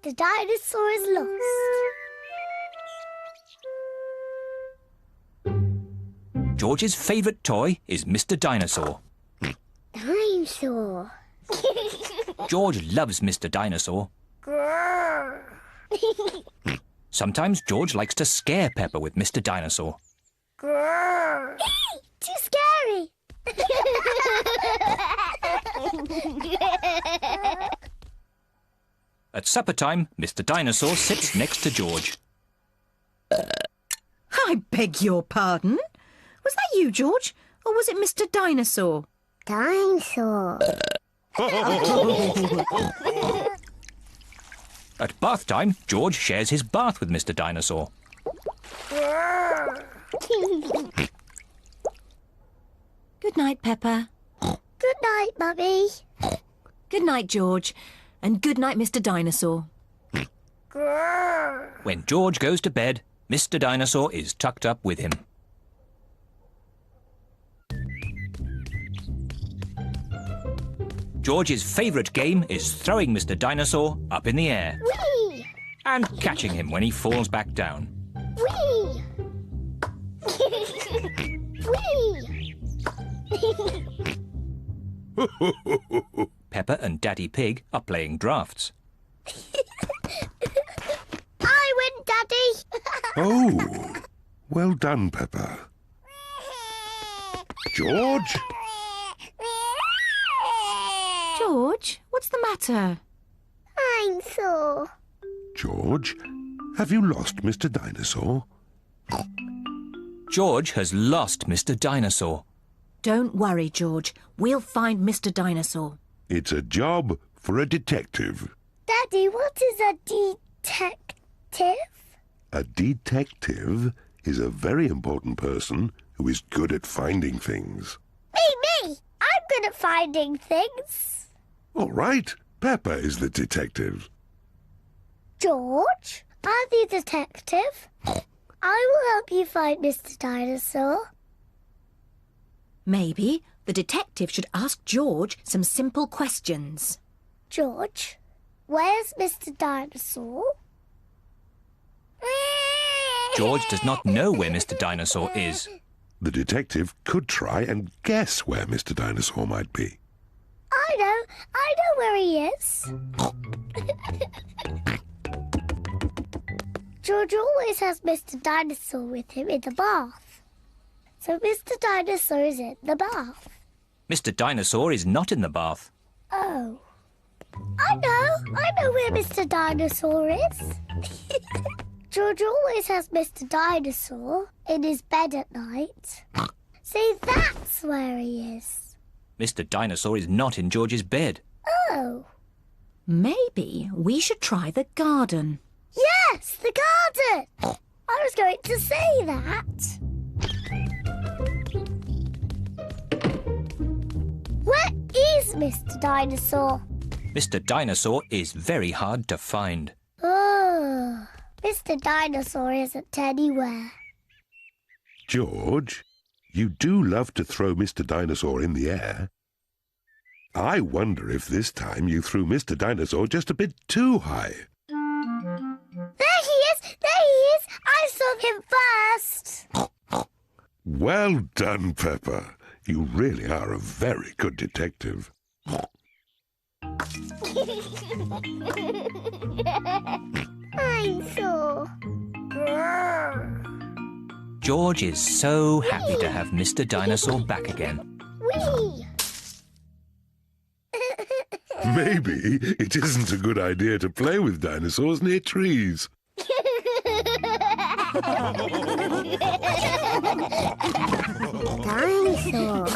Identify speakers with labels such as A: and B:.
A: Mr. Dinosaur is lost.
B: George's favourite toy is Mr. Dinosaur.
A: Dinosaur.
B: George loves Mr. Dinosaur. Sometimes George likes to scare Peppa with Mr. Dinosaur.
A: Too scary.
B: At supper time, Mr. Dinosaur sits next to George.
C: I beg your pardon? Was that you, George? Or was it Mr. Dinosaur?
A: Dinosaur.
B: At bath time, George shares his bath with Mr. Dinosaur.
C: Good night, Peppa.
A: Good night, Mummy.
C: Good night, George. And good night, Mr. Dinosaur.
B: When George goes to bed, Mr. Dinosaur is tucked up with him. George's favourite game is throwing Mr. Dinosaur up in the air
A: Whee!
B: and catching him when he falls back down.
A: Whee! Whee!
B: Peppa and Daddy Pig are playing drafts.
A: I win, Daddy.
D: Oh, well done, Peppa. George?
C: George, what's the matter?
A: I'm sore.
D: George, have you lost Mr. Dinosaur?
B: George has lost Mr. Dinosaur.
C: Don't worry, George. We'll find Mr. Dinosaur.
D: It's a job for a detective.
A: Daddy, what is a detective?
D: A detective is a very important person who is good at finding things.
A: Me! I'm good at finding things.
D: All right, Peppa is the detective.
A: George, I'm the detective. I will help you find Mr. Dinosaur.
C: Maybe the detective should ask George some simple questions.
A: George, where's Mr. Dinosaur?
B: George does not know where Mr. Dinosaur is.
D: The detective could try and guess where Mr. Dinosaur might be.
A: I know where he is. George always has Mr. Dinosaur with him in the bath. So Mr. Dinosaur is in the bath.
B: Mr. Dinosaur is not in the bath.
A: Oh. I know where Mr. Dinosaur is. George always has Mr. Dinosaur in his bed at night. See, that's where he is.
B: Mr. Dinosaur is not in George's bed.
A: Oh.
C: Maybe we should try the garden.
A: Yes, the garden. I was going to say that. Where is Mr. Dinosaur?
B: Mr. Dinosaur is very hard to find.
A: Oh, Mr. Dinosaur isn't anywhere.
D: George, you do love to throw Mr. Dinosaur in the air. I wonder if this time you threw Mr. Dinosaur just a bit too high.
A: There he is! There he is! I saw him first!
D: Well done, Peppa. You really are a very good detective.
A: I'm sore.
B: George is so happy to have Mr. Dinosaur back again.
A: Whee!
D: Maybe it isn't a good idea to play with dinosaurs near trees.
A: Dinosaur.